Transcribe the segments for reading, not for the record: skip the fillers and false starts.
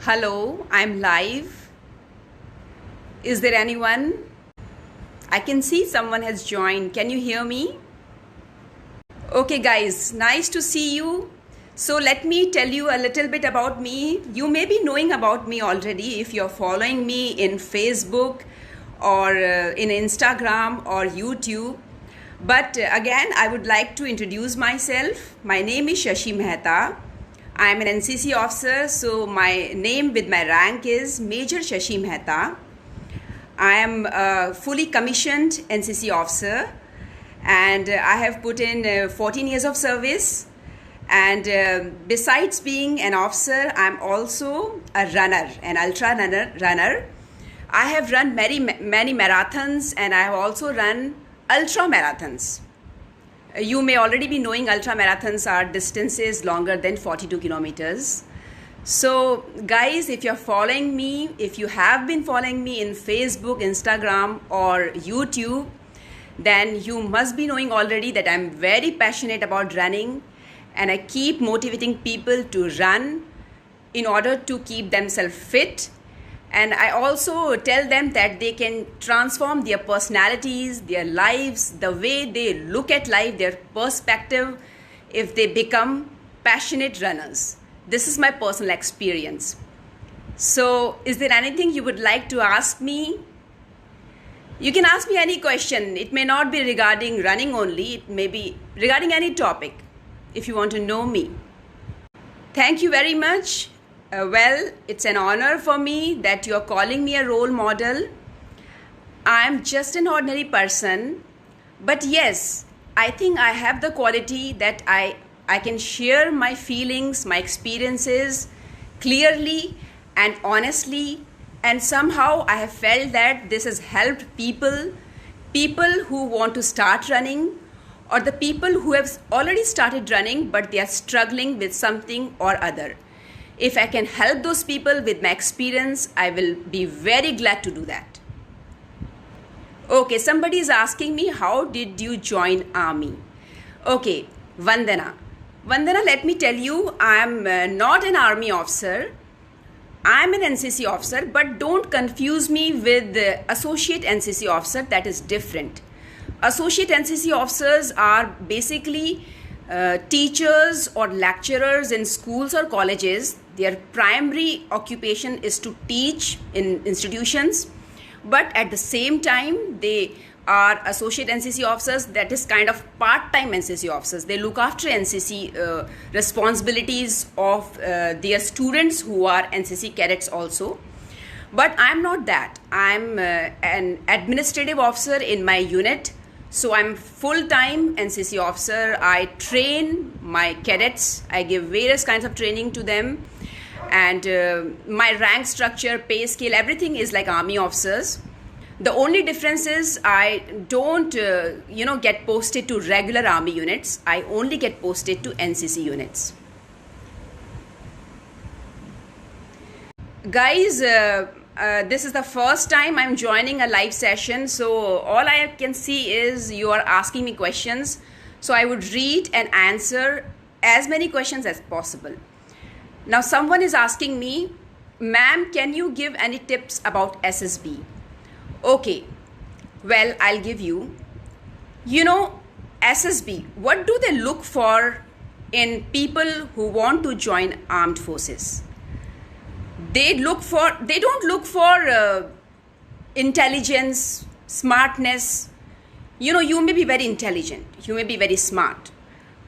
Hello, I'm live. Is there anyone? I can see someone has joined. Can you hear me? Okay, guys, nice to see you. So, let me tell you a little bit about me. You may be knowing about me already if you're following me in Facebook or in Instagram or YouTube. But again, I would like to introduce myself. My name is Shashi Mehta. I am an NCC officer, so my name with my rank is Major Shashi Mehta. I am a fully commissioned NCC officer and I have put in 14 years of service. And besides being an officer, I am also a runner, an ultra runner. I have run many marathons and I have also run ultra marathons. You may already be knowing ultra marathons are distances longer than 42 kilometers. So guys, if you're following me, if you have been following me in Facebook, Instagram or YouTube, then you must be knowing already that I'm very passionate about running and I keep motivating people to run in order to keep themselves fit. And I also tell them that they can transform their personalities, their lives, the way they look at life, their perspective, if they become passionate runners. This is my personal experience. So, is there anything you would like to ask me? You can ask me any question. It may not be regarding running only. It may be regarding any topic if you want to know me. Thank you very much. Well, it's an honor for me that you're calling me a role model. I'm just an ordinary person. But yes, I think I have the quality that I can share my feelings, my experiences clearly and honestly. And somehow I have felt that this has helped people who want to start running or the people who have already started running but they are struggling with something or other. If I can help those people with my experience, I will be very glad to do that. Okay, somebody is asking me, how did you join army? Okay, Vandana. Vandana, let me tell you, I am not an army officer. I am an NCC officer, but don't confuse me with the associate NCC officer. That is different. Associate NCC officers are basically teachers or lecturers in schools or colleges. Their primary occupation is to teach in institutions, but at the same time they are associate NCC officers, that is kind of part-time NCC officers. They look after NCC responsibilities of their students who are NCC cadets also. But I'm not that. I'm an administrative officer in my unit. So I'm full-time NCC officer. I train my cadets. I give various kinds of training to them. And my rank structure, pay scale, everything is like army officers. The only difference is I don't, get posted to regular army units. I only get posted to NCC units. Guys, this is the first time I'm joining a live session. So all I can see is you are asking me questions. So I would read and answer as many questions as possible. Now someone is asking me, ma'am, can you give any tips about SSB? Okay, well, I'll give you. SSB, what do they look for in people who want to join armed forces? They don't look for intelligence, smartness. You may be very intelligent, you may be very smart.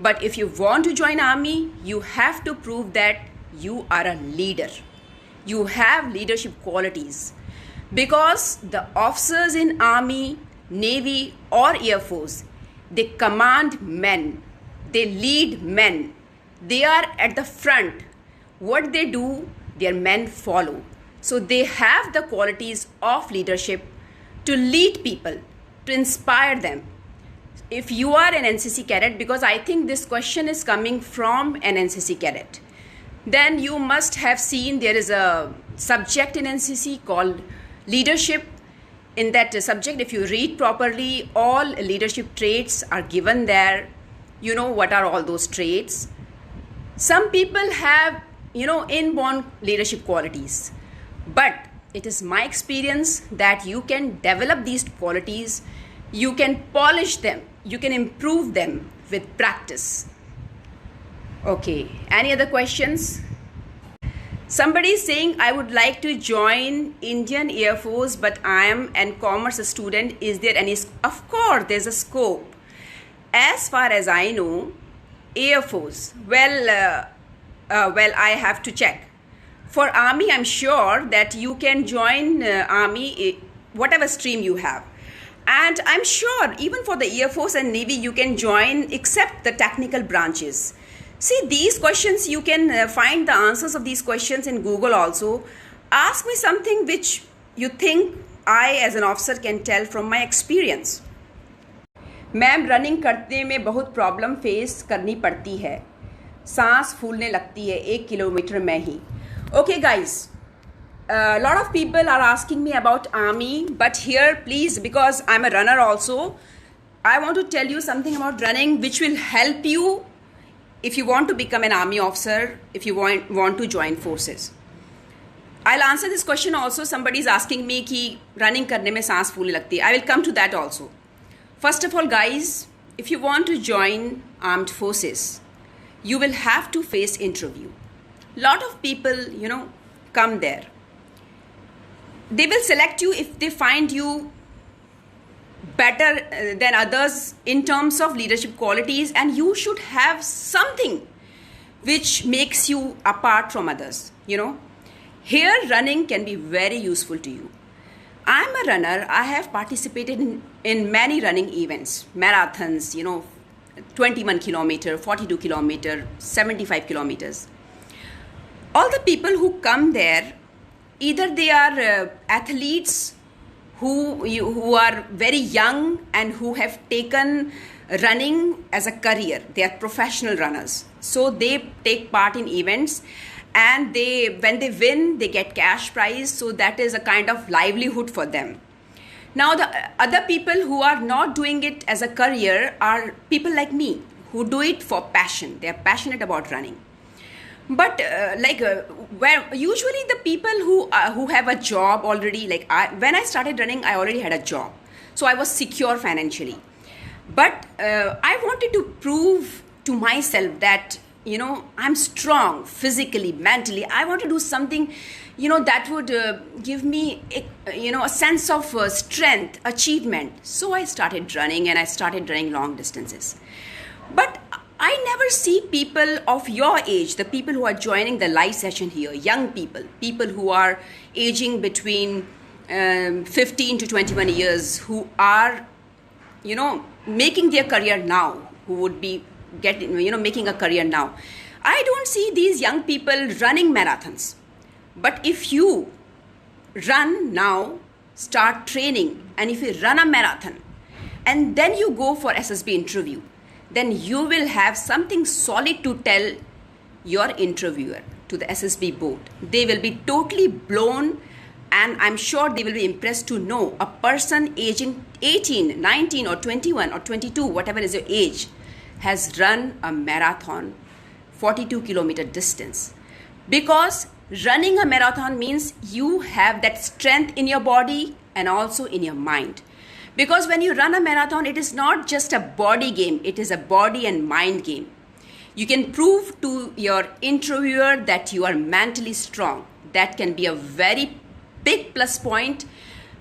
But if you want to join army, you have to prove that you are a leader. You have leadership qualities. Because the officers in army, navy or air force, they command men. They lead men. They are at the front. What they do, their men follow. So they have the qualities of leadership to lead people, to inspire them. If you are an NCC cadet, because I think this question is coming from an NCC cadet, then you must have seen there is a subject in NCC called leadership. In that subject, if you read properly, all leadership traits are given there. You know what are all those traits. Some people have inborn leadership qualities. But it is my experience that you can develop these qualities, you can polish them, you can improve them with practice. Okay, any other questions? Somebody is saying, I would like to join Indian Air Force, but I am a commerce student. Is there any? Of course, there's a scope. As far as I know, Air Force, well, I have to check. For Army, I'm sure that you can join Army, whatever stream you have. And I'm sure even for the Air Force and Navy, you can join except the technical branches. See, these questions, you can find the answers of these questions in Google also. Ask me something which you think I as an officer can tell from my experience. Ma'am, running करने में बहुत problem face करनी पड़ती है, सांस फूलने लगती है 1 किलोमीटर में ही. Okay guys, a lot of people are asking me about Army, but here please, because I'm a runner also, I want to tell you something about running which will help you if you want to become an Army officer, if you want to join forces. I'll answer this question also. Somebody is asking me कि running करने में सांस फूलने लगती है. I will come to that also. First of all guys, if you want to join armed forces, you will have to face interview. Lot of people, come there. They will select you if they find you better than others in terms of leadership qualities, and you should have something which makes you apart from others. Here running can be very useful to you. I'm a runner. I have participated in many running events, marathons, 21 kilometer, 42 kilometer, 75 kilometers. All the people who come there, either they are athletes who are very young and who have taken running as a career. They are professional runners. So they take part in events, and when they win, they get cash prize. So that is a kind of livelihood for them. Now the other people who are not doing it as a career are people like me who do it for passion. They are passionate about running. But where usually the people who have a job already, when I started running, I already had a job, so I was secure financially. But I wanted to prove to myself that I'm strong physically, mentally. I want to do something that would give me a sense of strength, achievement. So I started running, and I started running long distances. But I never see people of your age, the people who are joining the live session here, young people who are aging between 15 to 21 years, who are, making their career now, who would be making a career now. I don't see these young people running marathons. But if you run now, start training, and if you run a marathon, and then you go for SSB interview, then you will have something solid to tell your interviewer, to the SSB board. They will be totally blown, and I'm sure they will be impressed to know a person aging 18, 19 or 21 or 22, whatever is your age, has run a marathon, 42 kilometer distance. Because running a marathon means you have that strength in your body and also in your mind. Because when you run a marathon, it is not just a body game, it is a body and mind game. You can prove to your interviewer that you are mentally strong. That can be a very big plus point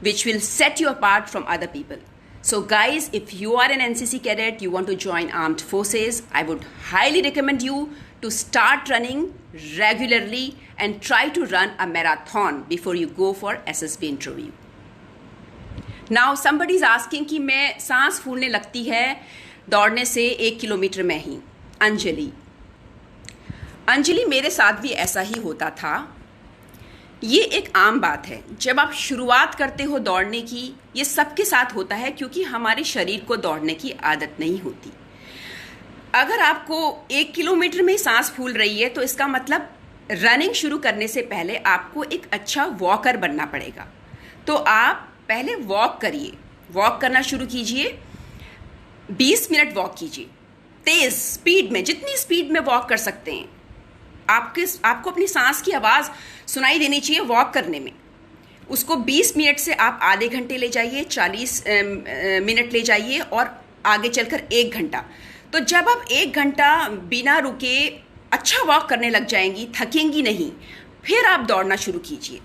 which will set you apart from other people. So guys, if you are an NCC cadet, you want to join armed forces, I would highly recommend you to start running regularly and try to run a marathon before you go for SSB interview. Now somebody is asking कि मैं सांस फूलने लगती है दौड़ने से 1 kilometre में ही. अंजलि, मेरे साथ भी ऐसा ही होता था. ये एक आम बात है. जब आप शुरुआत करते हो दौड़ने की, ये सबके साथ होता है क्योंकि हमारे शरीर को दौड़ने की आदत नहीं होती. अगर आपको 1 किलोमीटर में सांस फूल रही है, तो इसका मतलब रनिंग शुरू करने से पहले आपको एक अच्छा वॉकर बनना पड़ेगा. तो आप पहले वॉक करिए, वॉक करना शुरू कीजिए. 20 मिनट वॉक कीजिए, तेज स्पीड में, जितनी स्पीड में वॉक कर सकते हैं. आपको अपनी सांस की आवाज़ सुनाई देनी चाहिए वॉक करने में। उसको 20 मिनट से आप आधे घंटे ले जाइए, 40 मिनट ले जाइए और आगे चलकर 1 घंटा। तो जब आप 1 घंटा बिना रुके अच्छा वॉक करने लग जाएंगी, थकेंगी नहीं, फिर आप दौड़ना शुरू कीजिए।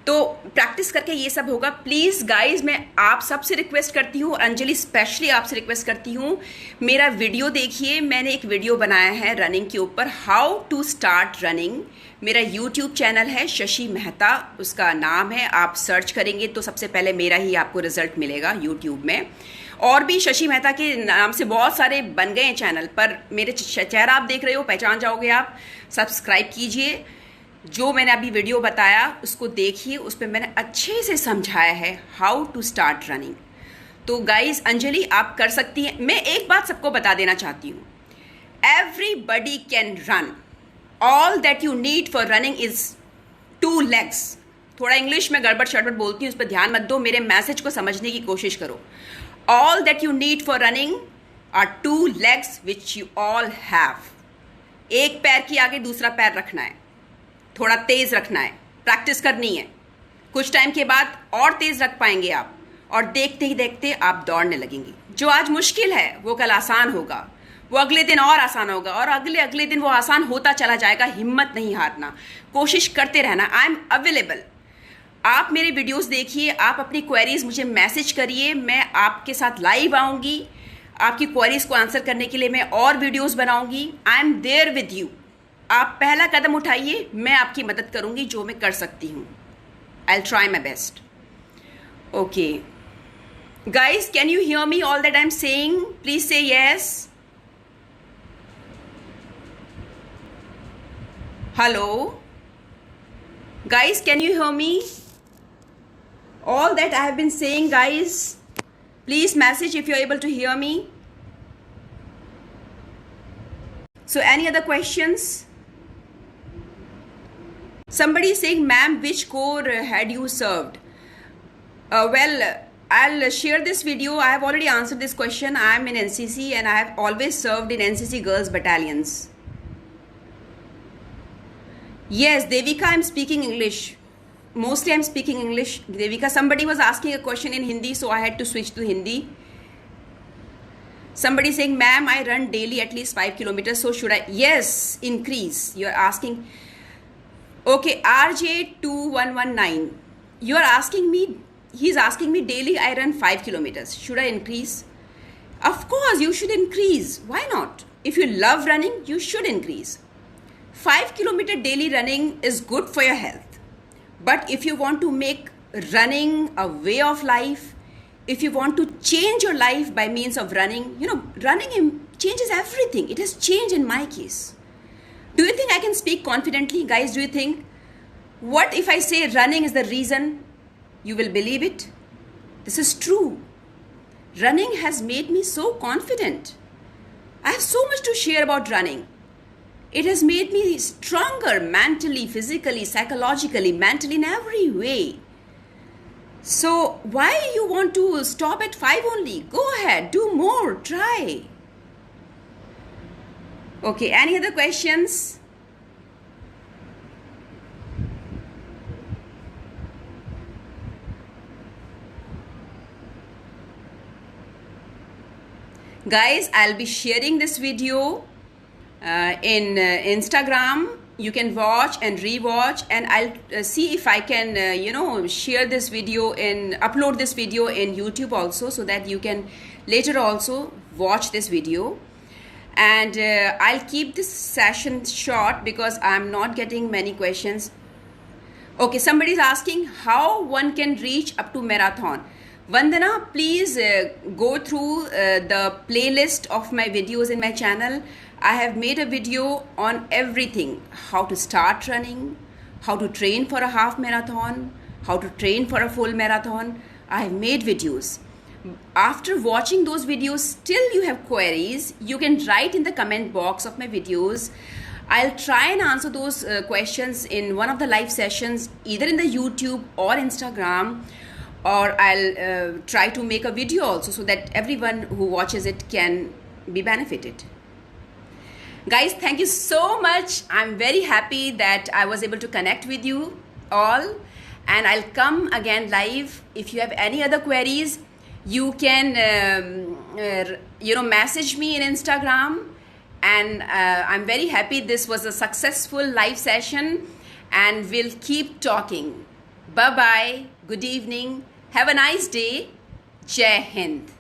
तो प्रैक्टिस करके ये सब होगा। प्लीज़ गाइज, मैं आप सबसे रिक्वेस्ट करती हूँ, अंजलि स्पेशली आपसे रिक्वेस्ट करती हूँ, मेरा वीडियो देखिए। मैंने एक वीडियो बनाया है रनिंग के ऊपर, हाउ टू स्टार्ट रनिंग। मेरा यूट्यूब चैनल है शशि मेहता, उसका नाम है। आप सर्च करेंगे तो सबसे पहले मेरा ही आपको रिजल्ट मिलेगा यूट्यूब में। और भी शशि मेहता के नाम से बहुत सारे बन गए हैं चैनल, पर मेरे चेहरा आप देख रहे हो, पहचान जाओगे आप। सब्सक्राइब कीजिए। जो मैंने अभी वीडियो बताया उसको देखिए, उस पर मैंने अच्छे से समझाया है हाउ टू स्टार्ट रनिंग। तो गाइज, अंजलि आप कर सकती हैं। मैं एक बात सबको बता देना चाहती हूँ, everybody can run. All that you need for running is 2 legs। थोड़ा इंग्लिश में गड़बड़ शड़बड़ बोलती हूँ, उस पर ध्यान मत दो, मेरे मैसेज को समझने की कोशिश करो। All that you need for running are 2 legs which you all have. एक पैर की आगे दूसरा पैर रखना है, थोड़ा तेज रखना है, प्रैक्टिस करनी है। कुछ टाइम के बाद और तेज रख पाएंगे आप, और देखते ही देखते आप दौड़ने लगेंगे। जो आज मुश्किल है वो कल आसान होगा, वो अगले दिन और आसान होगा, और अगले अगले दिन वो आसान होता चला जाएगा। हिम्मत नहीं हारना, कोशिश करते रहना। I am available. आप मेरे वीडियोस देखिए, आप अपनी क्वेरीज मुझे मैसेज करिए, मैं आपके साथ लाइव आऊँगी। आपकी क्वेरीज को आंसर करने के लिए मैं और वीडियोस बनाऊंगी। I am there with you. आप पहला कदम उठाइए, मैं आपकी मदद करूंगी जो मैं कर सकती हूँ। I will try my best. Okay guys, can you hear me all that I am saying? Please say yes. Hello guys, can you hear me? All that I have been saying, guys, please message if you're able to hear me. So any other questions? Somebody is saying, ma'am, which corps had you served? Well, I'll share this video. I have already answered this question. I am in NCC and I have always served in NCC girls battalions. Yes, Devika, I'm speaking English. Mostly I'm speaking English. Devika, somebody was asking a question in Hindi, so I had to switch to Hindi. Somebody saying, ma'am, I run daily at least 5 kilometers, so should I? Yes, increase. You're asking. Okay, RJ2119. You're asking me, he's asking me daily I run 5 kilometers. Should I increase? Of course, you should increase. Why not? If you love running, you should increase. 5-kilometer daily running is good for your health. But if you want to make running a way of life, if you want to change your life by means of running, running changes everything. It has changed in my case. Do you think I can speak confidently? Guys, do you think? What if I say running is the reason? You will believe it? This is true. Running has made me so confident. I have so much to share about running. It has made me stronger mentally, physically, psychologically, mentally, in every way. So why you want to stop at 5 only? Go ahead, do more, try. Okay, any other questions? Guys, I'll be sharing this video in Instagram. You can watch and rewatch, and I'll see if I can share this video and upload this video in YouTube also, so that you can later also watch this video. And I'll keep this session short because I'm not getting many questions. Okay, somebody is asking how one can reach up to marathon. Vandana, please go through the playlist of my videos in my channel. I have made a video on everything: how to start running, how to train for a half marathon, how to train for a full marathon. I have made videos. After watching those videos, still you have queries, you can write in the comment box of my videos. I'll try and answer those questions in one of the live sessions, either in the YouTube or Instagram, or I'll try to make a video also, so that everyone who watches it can be benefited. Guys, thank you so much. I'm very happy that I was able to connect with you all, and I'll come again live. If you have any other queries, you can message me in Instagram, and I'm very happy this was a successful live session, and we'll keep talking. Bye bye, good evening, have a nice day. Jai Hind.